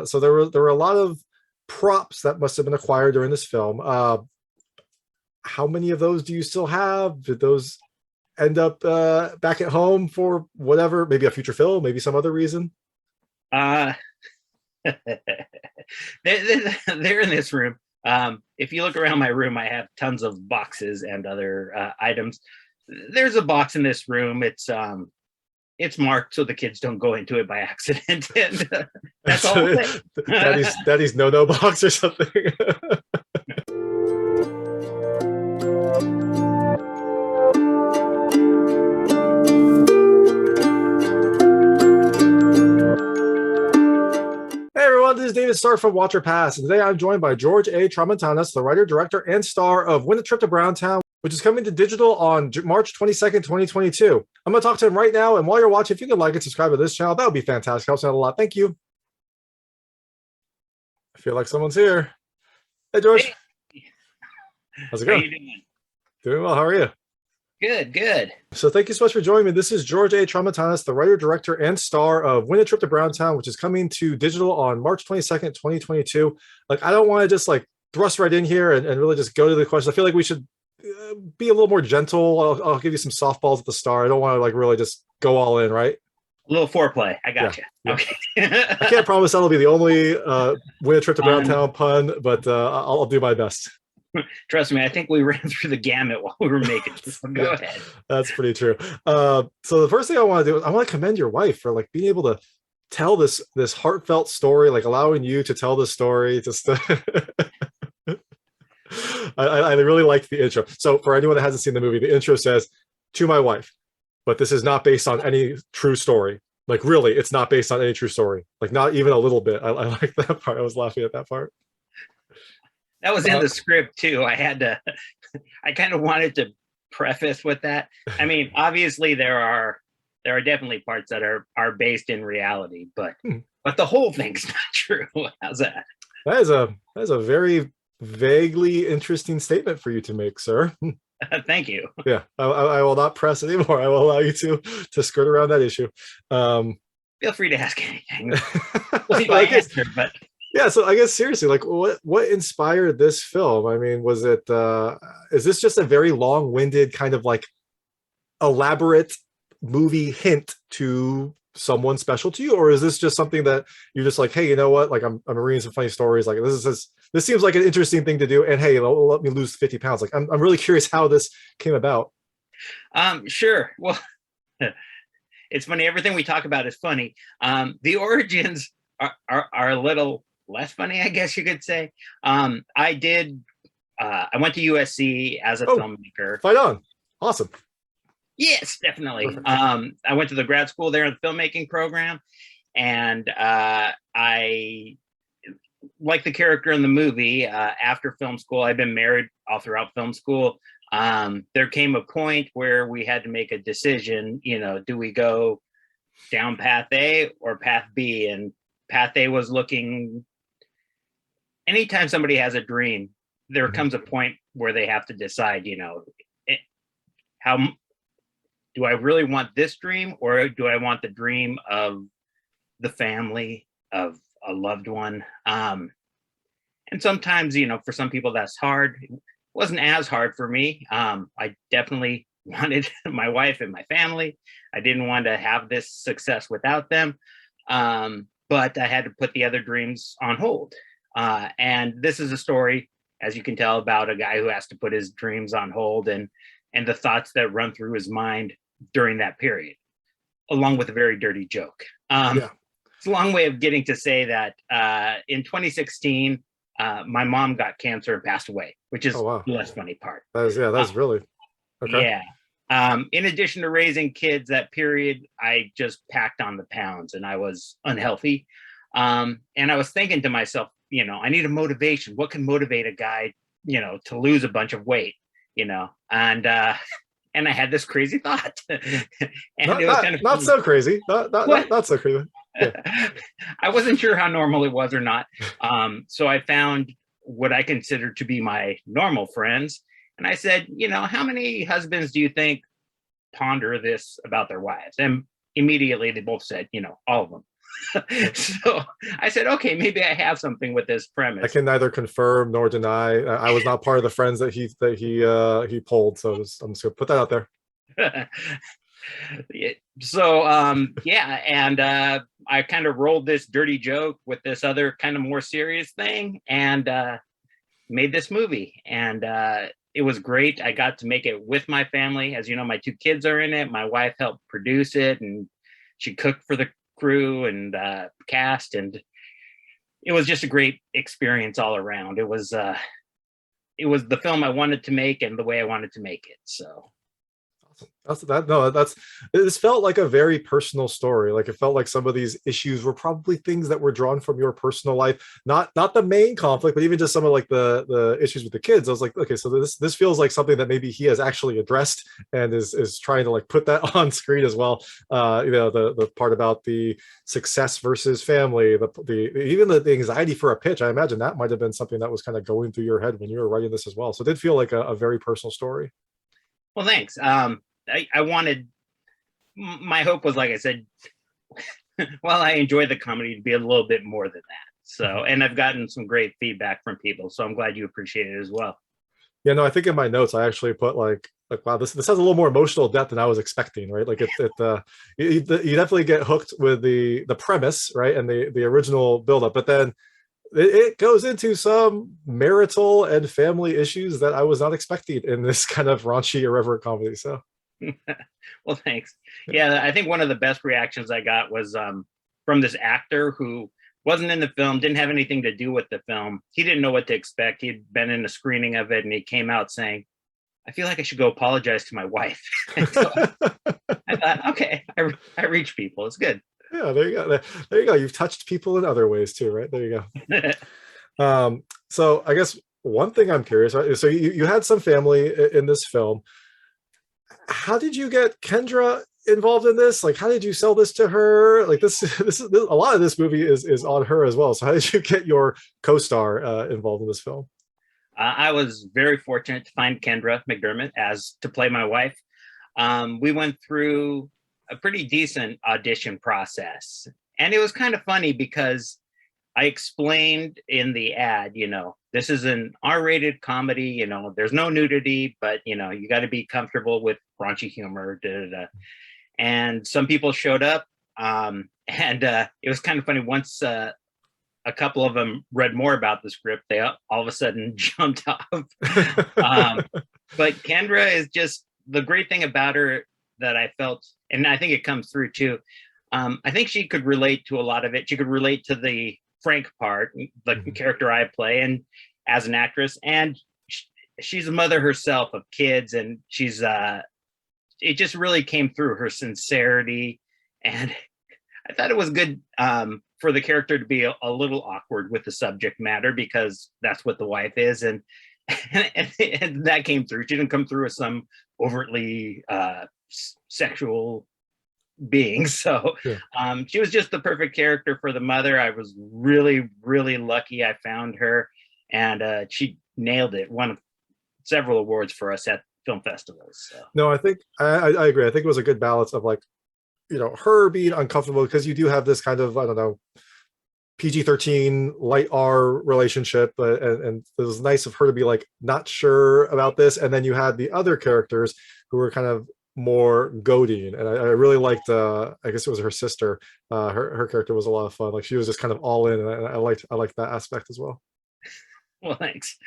So there were a lot of props that must have been acquired during this film. How many of those do you still have? Did those end up back at home for whatever, maybe a future film, maybe some other reason? Uh, they're in this room. If you look around my room, I have tons of boxes and other items. There's a box in this room. It's marked so the kids don't go into it by accident, and that's all. Daddy's no box or something. Hey everyone, this is David Starr from Watcher Pass, and today I'm joined by George A. Tramountanas, the writer, director, and star of Win a Trip to Browntown, which is coming to digital on March 22nd, 2022. I'm going to talk to him right now, and while you're watching, if you could like and subscribe to this channel, that would be fantastic. Helps out a lot. Thank you. I feel like someone's here. Hey, George. Hey. How's it going? How you doing? Doing well. How are you? Good. So thank you so much for joining me. This is George A. Tramountanas, the writer, director, and star of Win a Trip to Browntown, which is coming to digital on March 22nd, 2022. Like, I don't want to just like thrust right in here and really just go to the questions. I feel like we should be a little more gentle. I'll give you some softballs at the start. I don't want to like really just go all in, right? A little foreplay. I got you. Yeah. Okay. I can't promise that'll be the only Win a Trip to Browntown pun, but I'll do my best. Trust me, I think we ran through the gamut while we were making it. So go ahead. That's pretty true. So the first thing I want to do is I want to commend your wife for like being able to tell this heartfelt story, like allowing you to tell the story. Just I really liked the intro. So for anyone that hasn't seen the movie, the intro says, "To my wife," but this is not based on any true story. Like really, it's not based on any true story. Like not even a little bit. I like that part. I was laughing at that part. That was in the script too. I kind of wanted to preface with that. I mean, obviously there are definitely parts that are based in reality, but the whole thing's not true. How's that? That is a very vaguely interesting statement for you to make, sir. Thank you. Yeah, I will not press anymore. I will allow you to skirt around that issue. Feel free to ask anything. We'll see if I answer, but yeah, so I guess seriously, like what inspired this film? I mean, was it is this just a very long-winded kind of like elaborate movie hint to someone special to you, or is this just something that you're just like, hey, you know what? Like I'm reading some funny stories. Like this seems like an interesting thing to do, and hey, let me lose 50 pounds. Like I'm really curious how this came about. Sure. Well, it's funny. Everything we talk about is funny. The origins are a little less funny, I guess you could say. I went to USC as a filmmaker. Fight on. Awesome. Yes, definitely. I went to the grad school there in the filmmaking program, and I, like the character in the movie, after film school, I've been married all throughout film school. There came a point where we had to make a decision, do we go down path A or path B? And path A was looking, anytime somebody has a dream, there comes a point where they have to decide, how do I really want this dream, or do I want the dream of the family, of a loved one? And sometimes, for some people that's hard. It wasn't as hard for me. I definitely wanted my wife and my family. I didn't want to have this success without them. But I had to put the other dreams on hold. And this is a story, as you can tell, about a guy who has to put his dreams on hold and the thoughts that run through his mind during that period, along with a very dirty joke. It's a long way of getting to say that in 2016, my mom got cancer and passed away, which is the less funny part. That's really okay. Yeah. In addition to raising kids, that period, I just packed on the pounds and I was unhealthy. And I was thinking to myself, I need a motivation. What can motivate a guy, to lose a bunch of weight, and I had this crazy thought. And it was kind of not so crazy. Not so crazy. Yeah. I wasn't sure how normal it was or not. So I found what I considered to be my normal friends. And I said, how many husbands do you think ponder this about their wives? And immediately they both said, all of them. So I said, okay, maybe I have something with this I premise. can neither confirm nor deny. I was not part of the friends that he pulled, so I'm just gonna put that out there. So yeah, and I kind of rolled this dirty joke with this other kind of more serious thing, and made this movie. And it was great. I got to make it with my family. As you know, my two kids are in it. My wife helped produce it, and she cooked for the crew and cast, and it was just a great experience all around. It was the film I wanted to make and the way I wanted to make it. So That's that. No, that's this felt like a very personal story. Like it felt like some of these issues were probably things that were drawn from your personal life, not the main conflict, but even just some of like the issues with the kids. I was like, okay, so this feels like something that maybe he has actually addressed and is trying to like put that on screen as well. You know, the part about the success versus family, the even the anxiety for a pitch. I imagine that might have been something that was kind of going through your head when you were writing this as well. So it did feel like a very personal story. well, thanks. I wanted, my hope was, like I said, while I enjoy the comedy, to be a little bit more than that. So, and I've gotten some great feedback from people, so I'm glad you appreciate it as well. Yeah, no, I think in my notes I actually put like wow, this has a little more emotional depth than I was expecting, right? Like you definitely get hooked with the premise, right, and the original buildup, but then it goes into some marital and family issues that I was not expecting in this kind of raunchy, irreverent comedy. So Well, thanks. Yeah, I think one of the best reactions I got was from this actor who wasn't in the film, didn't have anything to do with the film. He didn't know what to expect. He'd been in a screening of it, and he came out saying, I feel like I should go apologize to my wife. So I thought, okay, I reach people. It's good. yeah, there you go. There you go. You've touched people in other ways too, right? There you go. So I guess one thing I'm curious, right? So you had some family in this film. How did you get Kendra involved in this? Like, how did you sell this to her? Like this is a lot of this movie is on her as well. So how did you get your co-star involved in this film? I was very fortunate to find Kendra McDermott as to play my wife. We went through a pretty decent audition process, and it was kind of funny because I explained in the ad, you know, this is an R-rated comedy, you know, there's no nudity, but you know, you got to be comfortable with raunchy humor. Da, da, da. And some people showed up, and it was kind of funny. Once a couple of them read more about the script, they all of a sudden jumped off. But Kendra is just, the great thing about her that I felt, and I think it comes through too. I think she could relate to a lot of it. She could relate to the Frank part, the character I play, and as an actress, and she's a mother herself of kids, and she's it just really came through her sincerity, and I thought it was good for the character to be a little awkward with the subject matter, because that's what the wife is, and that came through. She didn't come through as some overtly sexual being. So Yeah. she was just the perfect character for the mother. I was really, really lucky I found her, and she nailed it. Won several awards for us at film festivals. So. No, I think I agree. I think it was a good balance of like, you know, her being uncomfortable because you do have this kind of, I don't know, PG-13 light R relationship, and it was nice of her to be like not sure about this, and then you had the other characters who were kind of more goading, and I really liked I guess it was her sister. Her character was a lot of fun. Like she was just kind of all in, and I liked that aspect as well. Well, thanks.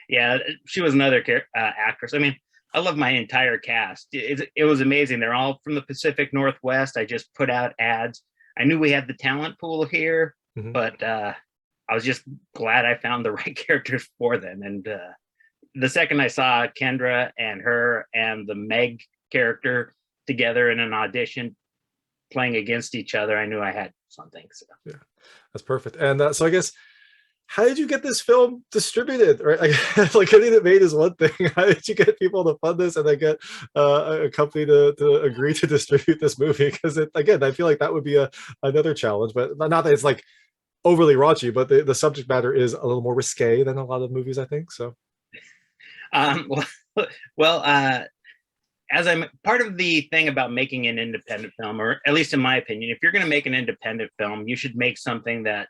Yeah, she was another actress. I mean, I love my entire cast. It was amazing. They're all from the Pacific Northwest. I just put out ads. I knew we had the talent pool here, but I was just glad I found the right characters for them. And the second I saw Kendra and her and the Meg character together in an audition playing against each other, I knew I had something. So yeah, that's perfect. And so I guess, how did you get this film distributed? Right, like getting it made is one thing. How did you get people to fund this and then get a company to agree to distribute this movie? Because again, I feel like that would be another challenge. But not that it's like overly raunchy, but the subject matter is a little more risque than a lot of movies, I think. So, well, as I'm part of the thing about making an independent film, or at least in my opinion, if you're going to make an independent film, you should make something that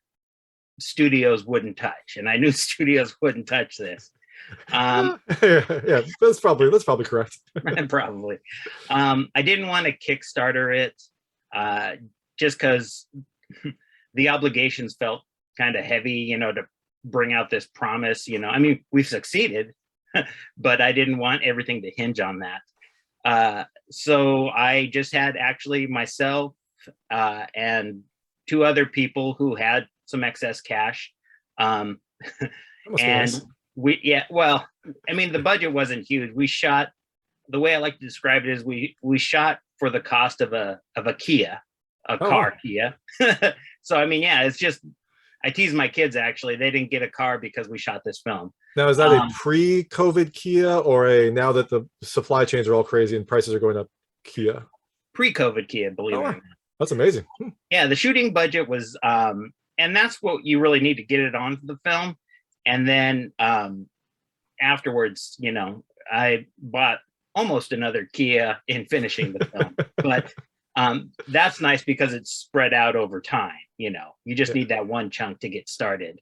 studios wouldn't touch. And I knew studios wouldn't touch this. Yeah, that's probably correct. Probably. I didn't want to Kickstarter it just because the obligations felt kind of heavy, you know, to bring out this promise, you know. I mean, we've succeeded, but I didn't want everything to hinge on that. So I just had actually myself and two other people who had some excess cash. And Nice. well, I mean, the budget wasn't huge. We shot, the way I like to describe it is we shot for the cost of a Kia, car Kia. So, I mean, yeah, it's just, I tease my kids, actually. They didn't get a car because we shot this film. Now, is that a pre-COVID Kia or a now that the supply chains are all crazy and prices are going up Kia? Pre-COVID Kia, believe it or not. That's amazing. Yeah, the shooting budget was, and that's what you really need to get it onto the film. And then afterwards, you know, I bought almost another Kia in finishing the film. But that's nice because it's spread out over time. You know, you just need that one chunk to get started.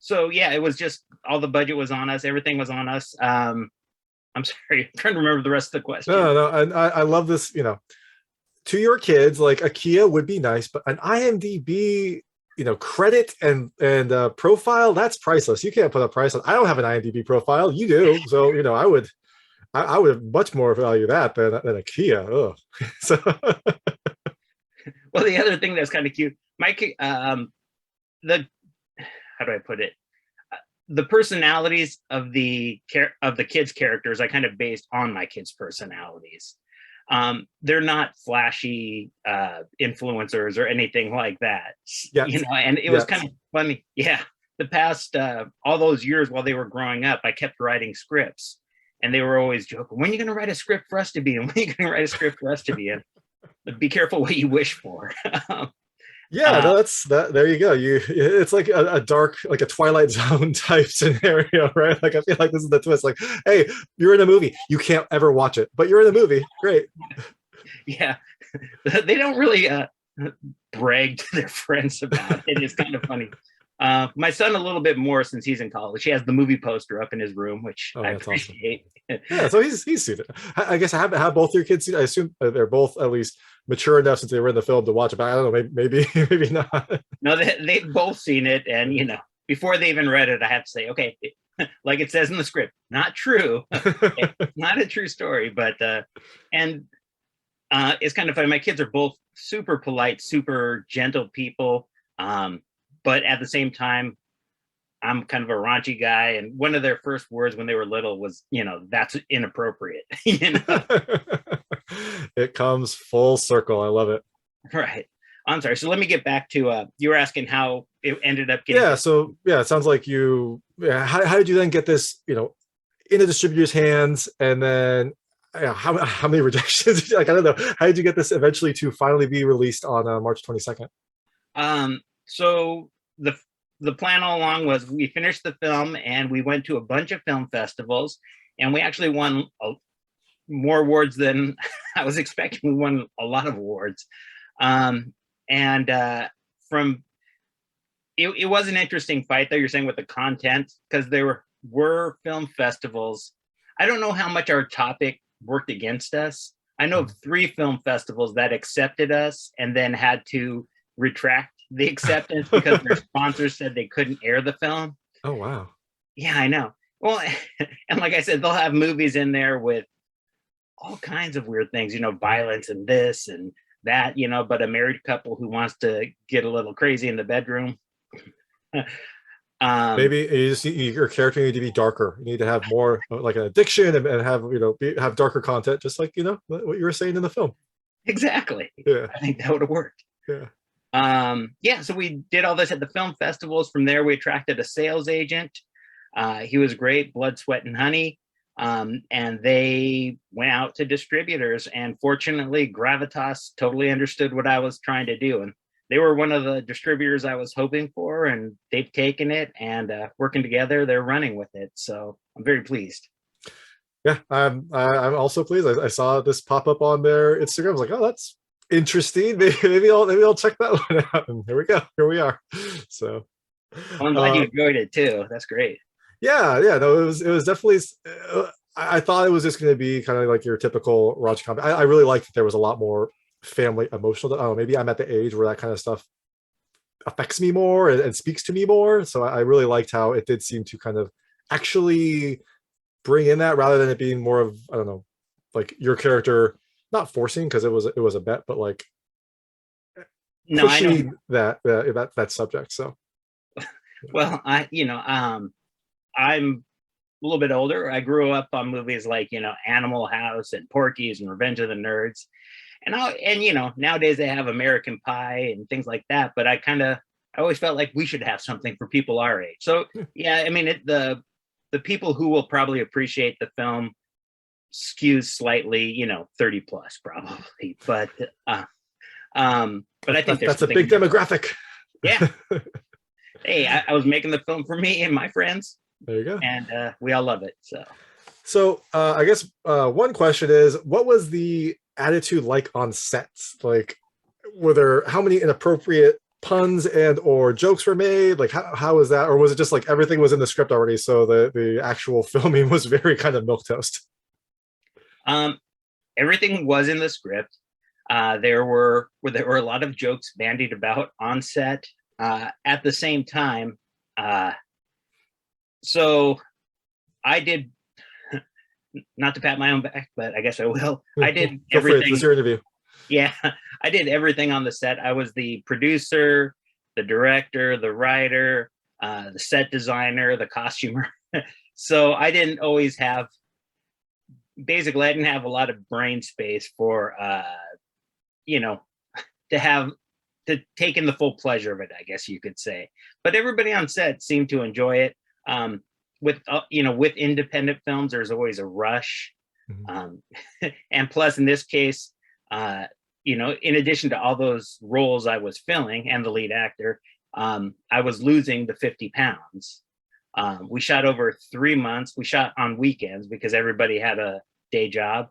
So yeah, it was just, all the budget was on us. Everything was on us. I'm sorry, I'm trying to remember the rest of the question. No, I love this, you know, to your kids, like a Kia would be nice, but an IMDb, you know, credit and profile, that's priceless. You can't put a price on. I don't have an IMDb profile. You do. So, you know, I would much more value that than a Kia. Oh, so. Well, the other thing that's kind of cute, how do I put it? The personalities of the kids' characters I kind of based on my kids' personalities. They're not flashy influencers or anything like that. Yes. You know, and it was kind of funny. Yeah, the past all those years while they were growing up, I kept writing scripts, and they were always joking, "When are you going to write a script for us to be in? When are you going to write a script for us to be in?" But be careful what you wish for. Yeah, that's that. There you go. It's like a dark, like a Twilight Zone type scenario, right? Like I feel like this is the twist. Like, hey, you're in a movie, you can't ever watch it, but you're in a movie. Great. Yeah, they don't really brag to their friends about it. It's kind of funny. My son a little bit more since he's in college. He has the movie poster up in his room, which I appreciate. Awesome. Yeah, so he's seen it. I guess have both your kids seen it? I assume they're both at least mature enough since they were in the film to watch it, but I don't know, maybe not. No, they've both seen it, and you know, before they even read it, I have to say, okay, like it says in the script, not true, not a true story, but it's kind of funny. My kids are both super polite, super gentle people, but at the same time, I'm kind of a raunchy guy, and one of their first words when they were little was, you know, that's inappropriate. You know? It comes full circle. I love it. Right. I'm sorry. So let me get back to you were asking how it ended up getting. Yeah. So yeah, it sounds like you. Yeah, how did you then get this, you know, in the distributor's hands, and then how many rejections? Like I don't know. How did you get this eventually to finally be released on March 22nd? So the plan all along was we finished the film and we went to a bunch of film festivals, and we actually won more awards than I was expecting. We won a lot of awards. It was an interesting fight, though, you're saying, with the content, because there were film festivals. I don't know how much our topic worked against us. I know of 3 film festivals that accepted us and then had to retract the acceptance because their sponsors said they couldn't air the film. Oh, wow. Yeah, I know. Well, and like I said, they'll have movies in there with all kinds of weird things, you know, violence and this and that, you know, but a married couple who wants to get a little crazy in the bedroom. Maybe your character need to be darker. You need to have more like an addiction and have, you know, have darker content, just like, you know, what you were saying in the film. Exactly. Yeah. I think that would have worked. Yeah. Yeah, so we did all this at the film festivals. From there, we attracted a sales agent. He was great, blood, sweat, and honey. And they went out to distributors, and fortunately Gravitas totally understood what I was trying to do, and they were one of the distributors I was hoping for, and they've taken it and working together, they're running with it. So I'm very pleased. Yeah, I'm also pleased. I saw this pop up on their Instagram. I was like, oh, that's interesting. Maybe I'll check that one out. And here we go. Here we are. So Well, I'm glad you enjoyed it too. That's great. yeah. No, it was definitely. I thought it was just going to be kind of like your typical raunchy comedy. I really liked that there was a lot more family emotional. I don't know, maybe I'm at the age where that kind of stuff affects me more and speaks to me more. So I really liked how it did seem to kind of actually bring in that rather than it being more of, I don't know, like your character not forcing because it was a bet, but like No, I know. pushing that subject. So Well, I'm a little bit older. I grew up on movies like, Animal House and Porky's and Revenge of the Nerds. And nowadays they have American Pie and things like that, but I always felt like we should have something for people our age. So yeah, I mean, the people who will probably appreciate the film skews slightly, 30 plus probably, but I think that's a big demographic. Yeah. Hey, I was making the film for me and my friends. There you go. And we all love it. So I guess one question is, what was the attitude like on sets? Like, how many inappropriate puns and or jokes were made? Like, how was that? Or was it just like everything was in the script already, so the actual filming was very kind of milquetoast? Everything was in the script. There were a lot of jokes bandied about on set. At the same time, so I did, not to pat my own back, but I guess I will. I did everything. It's your interview. Yeah, I did everything on the set. I was the producer, the director, the writer, the set designer, the costumer. So I didn't always have, basically, I didn't have a lot of brain space for, to take in the full pleasure of it, I guess you could say. But everybody on set seemed to enjoy it. With independent films, there's always a rush. Mm-hmm. And plus, in this case, in addition to all those roles I was filling and the lead actor, I was losing the 50 pounds. We shot over 3 months. We shot on weekends because everybody had a day job.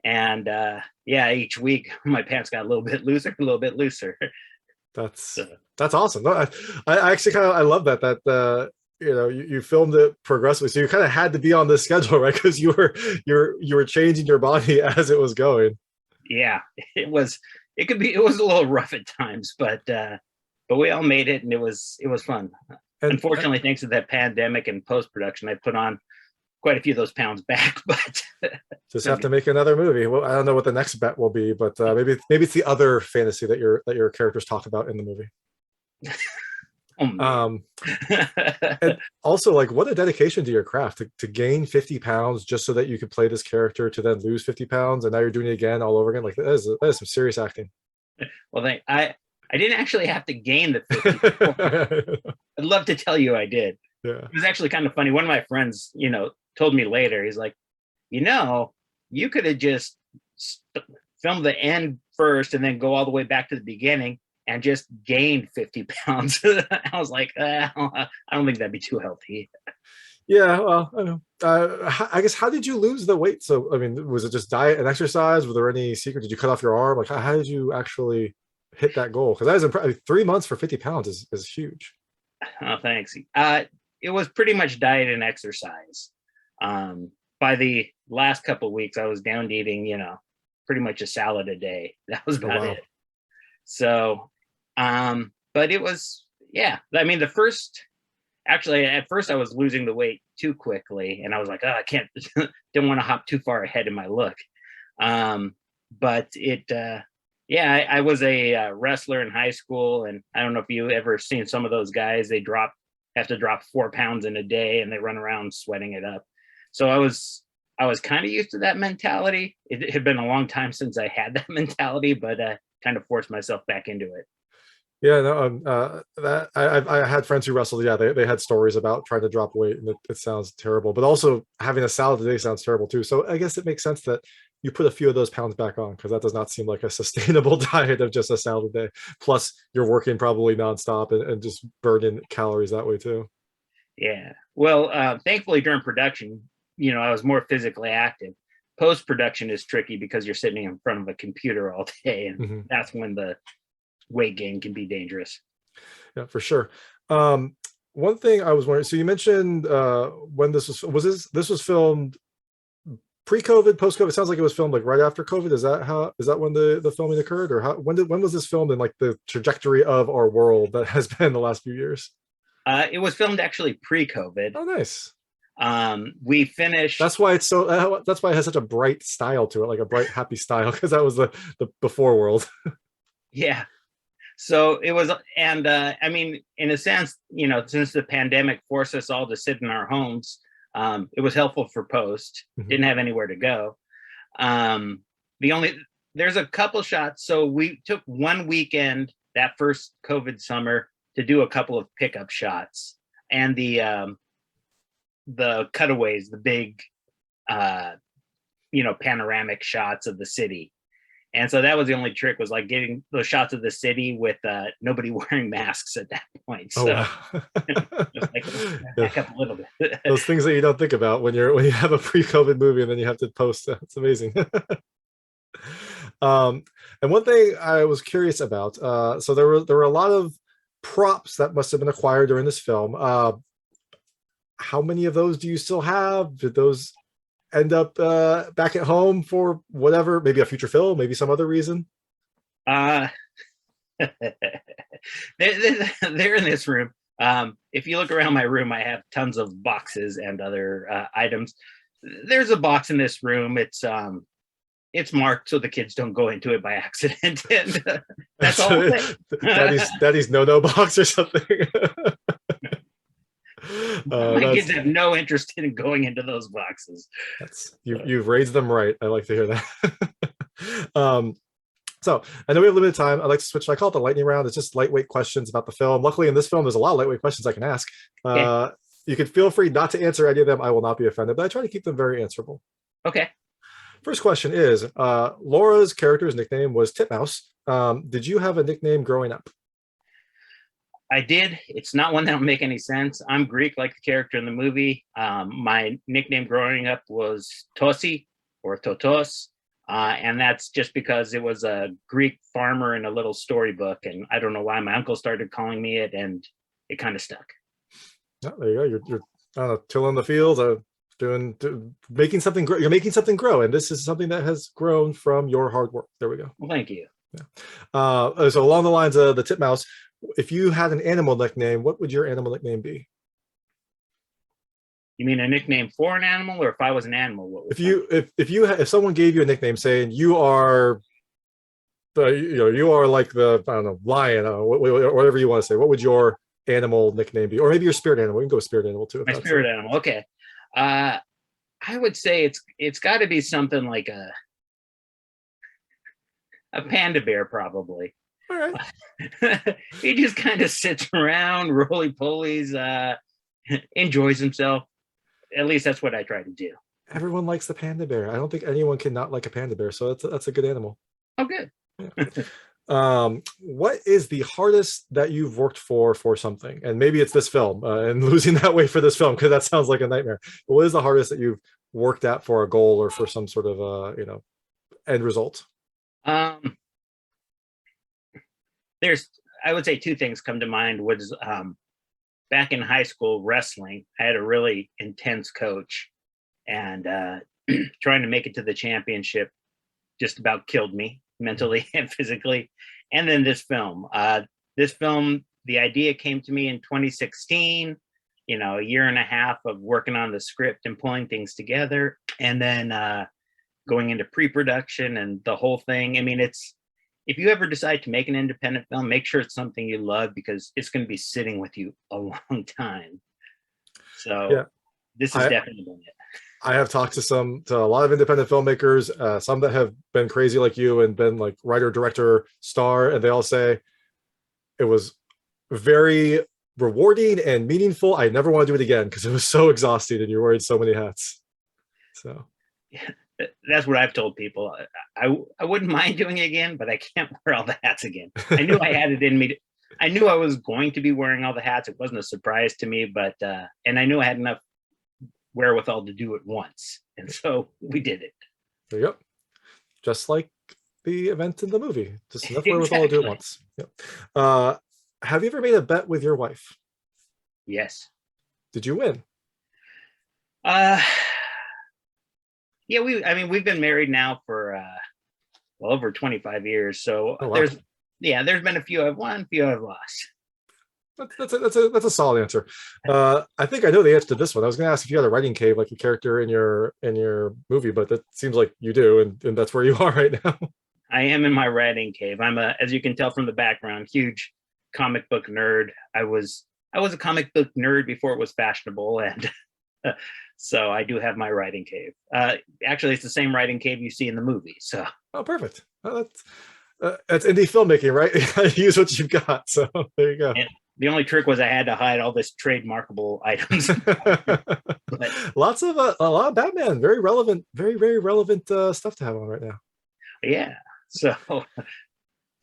And each week my pants got a little bit looser. That's awesome. I actually I love that you filmed it progressively, so you kind of had to be on this schedule, right? Because you were changing your body as it was going. Yeah, it was a little rough at times, but we all made it, and it was fun. And unfortunately, thanks to that pandemic and post-production, I put on quite a few of those pounds back, but just have to make another movie. Well, I don't know what the next bet will be, but maybe it's the other fantasy that your characters talk about in the movie. And also, like, what a dedication to your craft to gain 50 pounds just so that you could play this character, to then lose 50 pounds, and now you're doing it again all over again. Like, that is some serious acting. Well, I didn't actually have to gain the 50. I'd love to tell you I did. Yeah. It was actually kind of funny. One of my friends, told me later, he's like, you could have just filmed the end first and then go all the way back to the beginning and just gained 50 pounds. I was like, I don't think that'd be too healthy. Yeah, well, I know. I guess, how did you lose the weight? So, I mean, was it just diet and exercise? Were there any secret? Did you cut off your arm? Like, how did you actually hit that goal? Because that is impressive. 3 months for 50 pounds is huge. Oh, thanks. It was pretty much diet and exercise. By the last couple of weeks, I was down to eating, pretty much a salad a day. That was about it. So, but it was, yeah. I mean, at first I was losing the weight too quickly, and I was like, oh, I can't, didn't want to hop too far ahead in my look. But I was a wrestler in high school, and I don't know if you ever seen some of those guys. They have to drop 4 pounds in a day, and they run around sweating it up. So I was kind of used to that mentality. It had been a long time since I had that mentality, but kind of forced myself back into it. Yeah, no, that I had friends who wrestled. Yeah, they had stories about trying to drop weight, and it sounds terrible. But also having a salad a day sounds terrible too. So I guess it makes sense that you put a few of those pounds back on, because that does not seem like a sustainable diet of just a salad a day. Plus, you're working probably nonstop and just burning calories that way too. Yeah. Well, thankfully during production, I was more physically active. Post production is tricky because you're sitting in front of a computer all day, and that's when the weight gain can be dangerous. Yeah, for sure. One thing I was wondering, so you mentioned when this was filmed pre-COVID, post-COVID? It sounds like it was filmed like right after COVID. Is that when the filming occurred, or when was this filmed in like the trajectory of our world that has been the last few years? It was filmed actually pre-COVID. Oh, nice. We finished. That's why it has such a bright style to it, like a bright, happy style, because that was the before world. Yeah. So it was, and I mean, in a sense, since the pandemic forced us all to sit in our homes, it was helpful for post. Didn't have anywhere to go. There's a couple shots. So we took one weekend that first COVID summer to do a couple of pickup shots, and the cutaways, the big, panoramic shots of the city. And so that was the only trick, was like getting those shots of the city with nobody wearing masks at that point. So wow. just like, back up a little bit. Those things that you don't think about when you have a pre-COVID movie and then you have to post. It's amazing. And one thing I was curious about, so there were a lot of props that must have been acquired during this film. How many of those do you still have? Did those end up back at home for whatever, maybe a future film, maybe some other reason? They're in this room. If you look around my room, I have tons of boxes and other items. There's a box in this room. It's marked so the kids don't go into it by accident. And that's all. Daddy's no box or something. My kids have no interest in going into those boxes. You've raised them right. I like to hear that. So I know we have limited time. I'd like to switch. I call it the lightning round. It's just lightweight questions about the film. Luckily, in this film, there's a lot of lightweight questions I can ask. You can feel free not to answer any of them. I will not be offended, but I try to keep them very answerable. Okay. First question is, Laura's character's nickname was Titmouse. Did you have a nickname growing up? I did. It's not one that will make any sense. I'm Greek, like the character in the movie. My nickname growing up was Tosi, or Totos. And that's just because it was a Greek farmer in a little storybook. And I don't know why my uncle started calling me it, and it kind of stuck. Oh, there you go. You're tilling the fields, making something grow. You're making something grow. And this is something that has grown from your hard work. There we go. Well, thank you. Yeah. So along the lines of the Titmouse, if you had an animal nickname, what would your animal nickname be? You mean a nickname for an animal, or if I was an animal? What would if someone gave you a nickname saying you are like the, I don't know, lion, or whatever you want to say, what would your animal nickname be? Or maybe your spirit animal. We can go with spirit animal too. My spirit animal. Okay. I would say it's got to be something like a panda bear, probably. All right. He just kind of sits around, roly-polies, enjoys himself. At least that's what I try to do. Everyone likes the panda bear. I don't think anyone can not like a panda bear. So that's a good animal. Oh, good. Yeah. What is the hardest that you've worked for something? And maybe it's this film, and losing that weight for this film, because that sounds like a nightmare. But what is the hardest that you've worked at for a goal or for some sort of end result? I would say two things come to mind. Was back in high school wrestling, I had a really intense coach, and trying to make it to the championship just about killed me mentally and physically. And then this film, the idea came to me in 2016, a year and a half of working on the script and pulling things together, and then going into pre-production and the whole thing. I mean, if you ever decide to make an independent film, make sure it's something you love, because it's going to be sitting with you a long time. So yeah, this is definitely it. I have talked to a lot of independent filmmakers, some that have been crazy like you and been like writer, director, star, and they all say it was very rewarding and meaningful. I never want to do it again because it was so exhausting and you're wearing so many hats. So yeah. That's what I've told people. I wouldn't mind doing it again, but I can't wear all the hats again. I knew I had it in me. I knew I was going to be wearing all the hats. It wasn't a surprise to me, but and I knew I had enough wherewithal to do it once, and so we did it. There you go. Just like the event in the movie, just enough wherewithal to do it once. Yep. Have you ever made a bet with your wife? Yes. Did you win? Yeah, we've been married now for well over 25 years. So Oh, wow. there's been a few I've won, a few I've lost. That's a solid answer. I think I know the answer to this one. I was going to ask if you had a writing cave like a character in your movie, but that seems like you do, and that's where you are right now. I am in my writing cave. I'm as you can tell from the background, huge comic book nerd. I was a comic book nerd before it was fashionable, and so I do have my writing cave. Actually, it's the same writing cave you see in the movie. So. Oh, perfect. That's indie filmmaking, right? Use what you've got. So there you go. And the only trick was I had to hide all this trademarkable items. But, a lot of Batman, very relevant, very relevant stuff to have on right now. Yeah. So.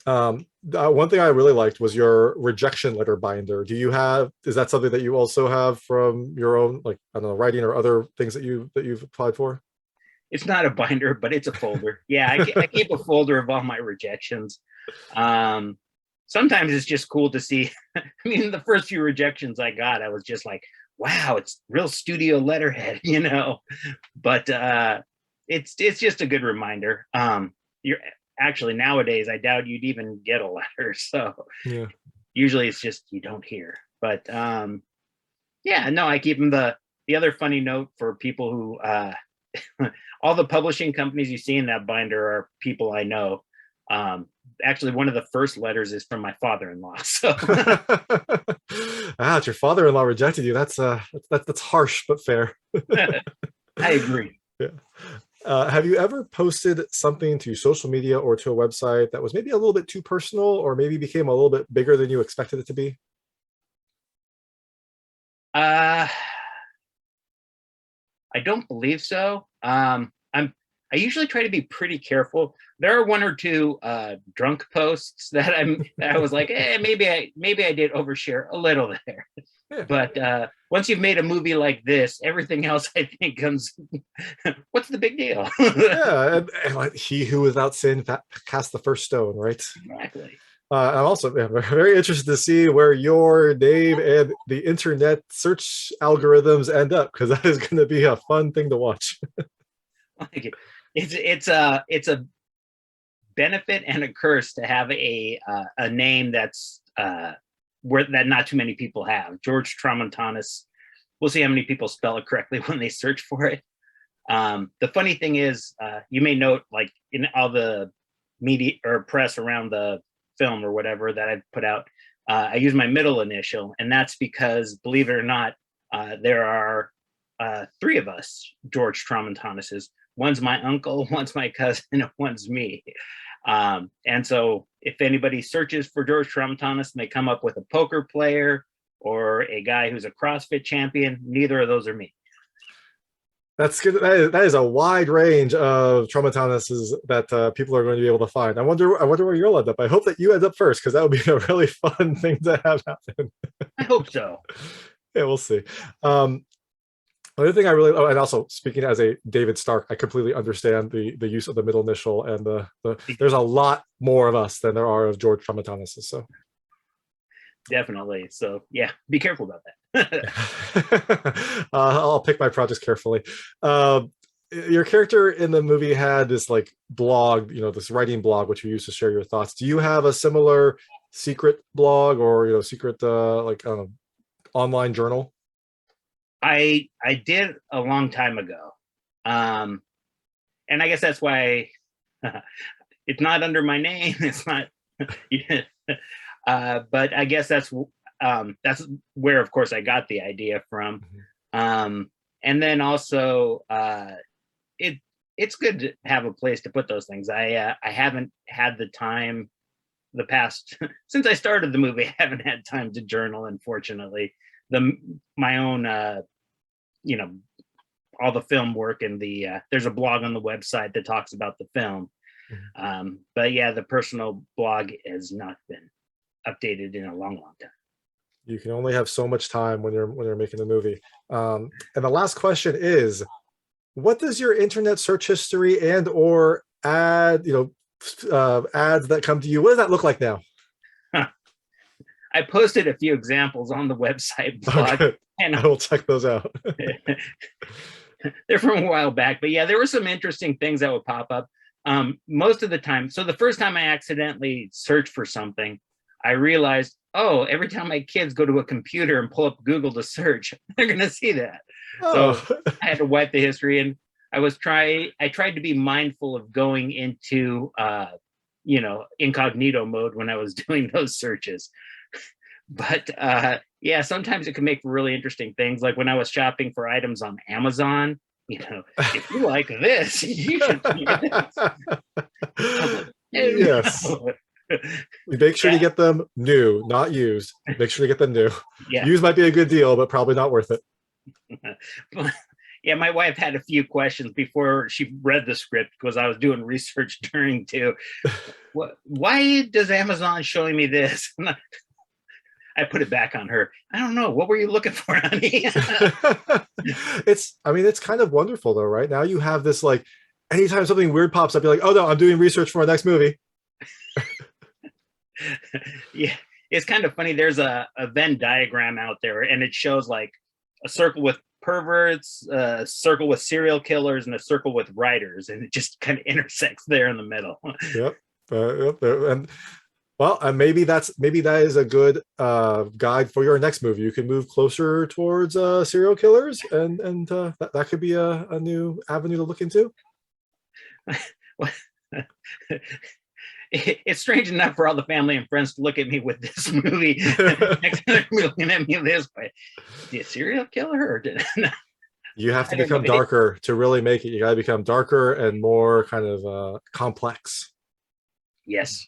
One thing I really liked was your rejection letter binder. Is that something that you also have from your own, like, I don't know, writing or other things that you've applied for? It's not a binder, but it's a folder. Yeah, I keep a folder of all my rejections. Sometimes it's just cool to see. I mean, the first few rejections I got, I was just like, wow, it's real studio letterhead, you know. But it's just a good reminder. You're actually, nowadays, I doubt you'd even get a letter. So yeah. Usually it's just you don't hear. But yeah, no, I keep them. The other funny note for people who all the publishing companies you see in that binder are people I know. Actually, one of the first letters is from my father-in-law. So your father-in-law rejected you. That's harsh but fair. I agree. Yeah. Have you ever posted something to social media or to a website that was maybe a little bit too personal, or maybe became a little bit bigger than you expected it to be? I don't believe so. I usually try to be pretty careful. There are one or two drunk posts that I was like, maybe I did overshare a little there. Yeah. But once you've made a movie like this, everything else I think comes. What's the big deal? Yeah, and he who without sin cast the first stone, right? Exactly. I'm also very interested to see where your name and the internet search algorithms end up, because that is going to be a fun thing to watch. It's a benefit and a curse to have a name that's that not too many people have. George Tramountanas. We'll see how many people spell it correctly when they search for it. The funny thing is, you may note, like, in all the media or press around the film or whatever that I've put out, I use my middle initial, and that's because, believe it or not, there are 3 of us George Tramountanas. One's my uncle, one's my cousin, and one's me. And so if anybody searches for George Tramountanas and they come up with a poker player or a guy who's a CrossFit champion, neither of those are me. That's good. That is a wide range of Tramountanas that people are going to be able to find. I wonder where you'll end up. I hope that you end up first, because that would be a really fun thing to have happen. I hope so. Yeah, we'll see. Another thing and also speaking as a David Stark, I completely understand the use of the middle initial, and there's a lot more of us than there are of George Tramountanas. So definitely. So yeah, be careful about that. I'll pick my projects carefully. Your character in the movie had this like blog, this writing blog, which you use to share your thoughts. Do you have a similar secret blog or secret like online journal? I did a long time ago, and I guess that's why it's not under my name. It's not, but I guess that's where, of course, I got the idea from. And then also, it's good to have a place to put those things. I haven't had the time the past since I started the movie. I haven't had time to journal, unfortunately. My own all the film work, and there's a blog on the website that talks about the film. But yeah, the personal blog has not been updated in a long time. You can only have so much time when you're making a movie. And the last question is, what does your internet search history and or ads that come to you, what does that look like now? I posted a few examples on the website blog. Okay. And I will check those out. They're from a while back, but yeah, there were some interesting things that would pop up. Most of the time, so the first time I accidentally searched for something, I realized, oh, every time my kids go to a computer and pull up Google to search, they're gonna see that. Oh. So I had to wipe the history, and I tried to be mindful of going into incognito mode when I was doing those searches. But yeah, sometimes it can make really interesting things. Like when I was shopping for items on Amazon, if you like this, you should see this. Yes. Make sure to get them new, not used. Make sure to get them new. Yeah. Used might be a good deal, but probably not worth it. Yeah, my wife had a few questions before she read the script because I was doing research during too. Why does Amazon showing me this? I put it back on her. I don't know. What were you looking for, honey? It's kind of wonderful though, right? Now you have this, like, anytime something weird pops up, you're like, oh no, I'm doing research for my next movie. Yeah, it's kind of funny. There's a Venn diagram out there, and it shows like a circle with perverts, a circle with serial killers, and a circle with writers, and it just kind of intersects there in the middle. Yep. And well, maybe that is a good guide for your next movie. You can move closer towards serial killers, and that could be a new avenue to look into. It's strange enough for all the family and friends to look at me with this movie. Next time they're looking at me this way. Is he a serial killer? Or You have to become darker to really make it. You got to become darker and more kind of complex. Yes.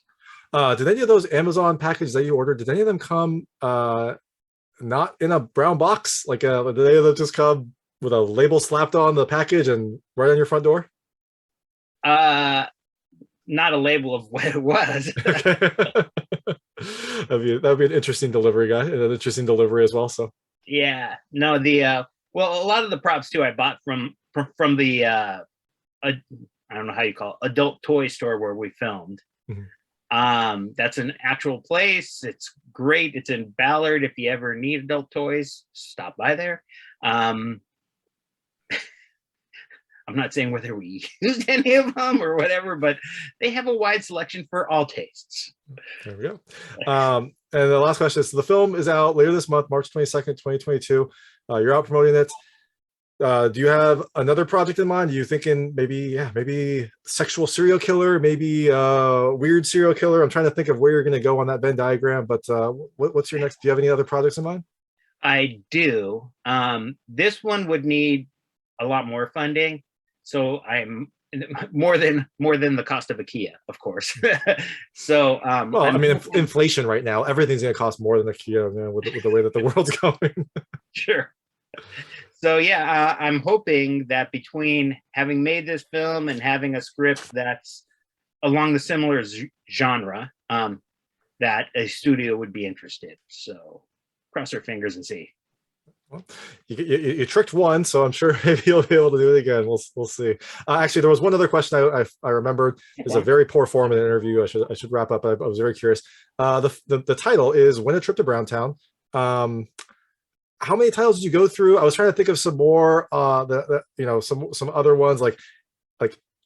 Did any of those Amazon packages that you ordered, did any of them come not in a brown box? Like, did any of them just come with a label slapped on the package and right on your front door? Not a label of what it was. That'd be an interesting delivery guy, and an interesting delivery as well. So yeah, no, well, a lot of the props too I bought from the I don't know how you call it, adult toy store where we filmed. Mm-hmm. That's an actual place. It's great. It's in Ballard. If you ever need adult toys, stop by there. I'm not saying whether we used any of them or whatever, but they have a wide selection for all tastes. There we go. And the last question is, so the film is out later this month, March 22nd, 2022. You're out promoting it. Do you have another project in mind? Are you thinking maybe sexual serial killer, maybe weird serial killer? I'm trying to think of where you're going to go on that Venn diagram, but what's your next? Do you have any other projects in mind? I do. This one would need a lot more funding. So I'm more than the cost of a Kia, of course. So, well, I mean, inflation right now, everything's going to cost more than a Kia, with the way that the world's going. Sure. So yeah, I'm hoping that between having made this film and having a script that's along the similar genre, that a studio would be interested. So cross our fingers and see. Well, you tricked one, so I'm sure maybe you'll be able to do it again. We'll see. Actually, there was one other question I remembered. It's a very poor form in an interview. I should wrap up. I was very curious. The title is "Win a Trip to Browntown." How many titles did you go through? I was trying to think of some more. Some other ones like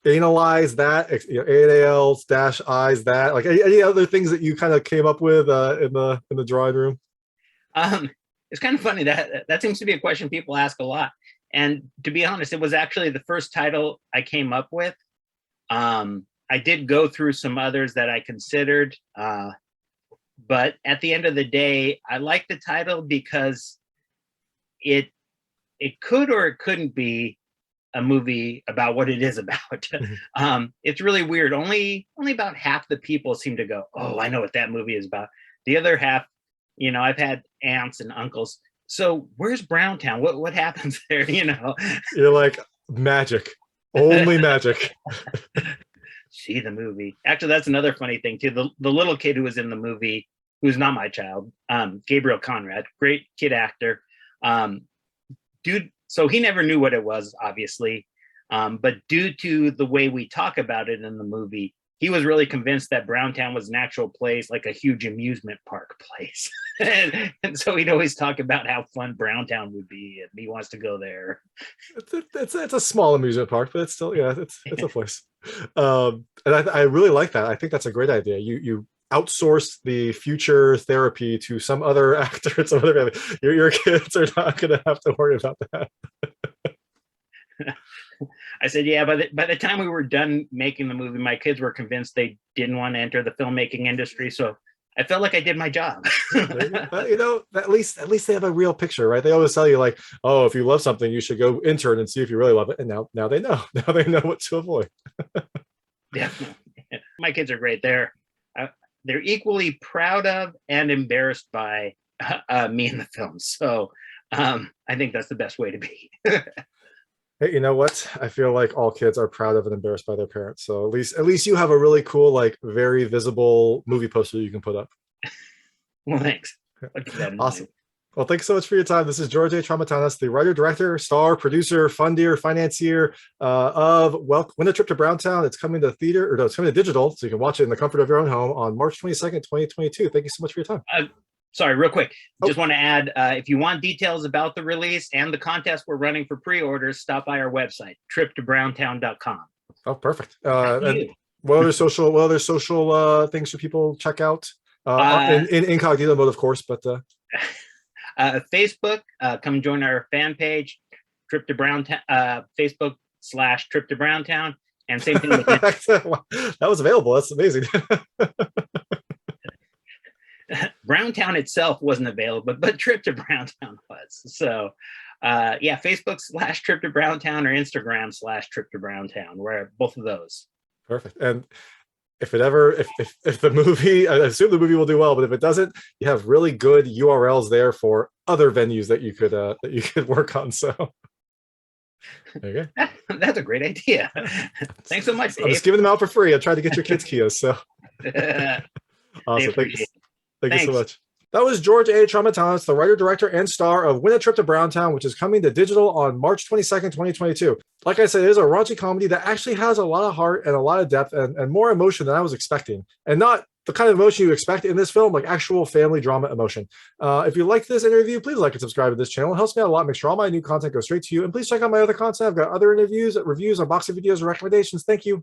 analyze that. ANALs - eyes that. Like any other things that you kind of came up with in the drawing room. It's kind of funny that seems to be a question people ask a lot. And to be honest, it was actually the first title I came up with. I did go through some others that I considered, but at the end of the day, I like the title because it could or it couldn't be a movie about what it is about. Mm-hmm. It's really weird. Only about half the people seem to go, "Oh, I know what that movie is about." The other half, I've had aunts and uncles, so where's Browntown? What happens there? You're like, magic, only magic. See the movie. Actually, that's another funny thing too. The little kid who was in the movie, who's not my child, Gabriel Conrad, great kid actor. Dude, so he never knew what it was, obviously. But due to the way we talk about it in the movie, he was really convinced that Browntown was an actual place, like a huge amusement park place. and so he'd always talk about how fun Browntown would be, and he wants to go there. It's a small amusement park, but it's still, yeah, it's a place. And I really like that. I think that's a great idea. You outsource the future therapy to some other actor, some other family. Your kids are not going to have to worry about that. I said, yeah, by the time we were done making the movie, my kids were convinced they didn't want to enter the filmmaking industry. So I felt like I did my job. At least they have a real picture, right? They always tell you like, oh, if you love something, you should go intern and see if you really love it. And now they know. Now they know what to avoid. Yeah, my kids are great. They're equally proud of and embarrassed by me in the film. So I think that's the best way to be. Hey, you know what? I feel like all kids are proud of and embarrassed by their parents. So at least you have a really cool, like very visible movie poster you can put up. Well, thanks. Awesome. Well, thanks so much for your time. This is George A. Tramountanas, the writer, director, star, producer, fundier, financier of Win a Trip to Browntown. It's coming to theater, or no, it's coming to digital, so you can watch it in the comfort of your own home on March 22nd, 2022. Thank you so much for your time. Sorry, real quick. Just want to add, if you want details about the release and the contest we're running for pre-orders, stop by our website, triptobrowntown.com. Oh, perfect. And what other social things should people check out? In incognito mode, of course, but Facebook, come join our fan page, Trip to Browntown, Facebook/Trip to Browntown, and same thing with that was available. That's amazing. Browntown itself wasn't available, but Trip to Browntown was. So yeah, Facebook/Trip to Browntown or Instagram/Trip to Browntown. We're both of those. Perfect. And if the movie, I assume the movie will do well, but if it doesn't, you have really good URLs there for other venues that you could work on. So there you go. That's a great idea. Thanks so much, Dave. I'm just giving them out for free. I tried to get your kids kiosks. So awesome. Thank you so much. That was George A. Tramountanas, the writer, director, and star of Win a Trip to Browntown, which is coming to digital on March 22nd, 2022. Like I said, it is a raunchy comedy that actually has a lot of heart and a lot of depth and more emotion than I was expecting. And not the kind of emotion you expect in this film, like actual family drama emotion. If you like this interview, please like and subscribe to this channel. It helps me out a lot. Make sure all my new content goes straight to you. And please check out my other content. I've got other interviews, reviews, unboxing videos, and recommendations. Thank you.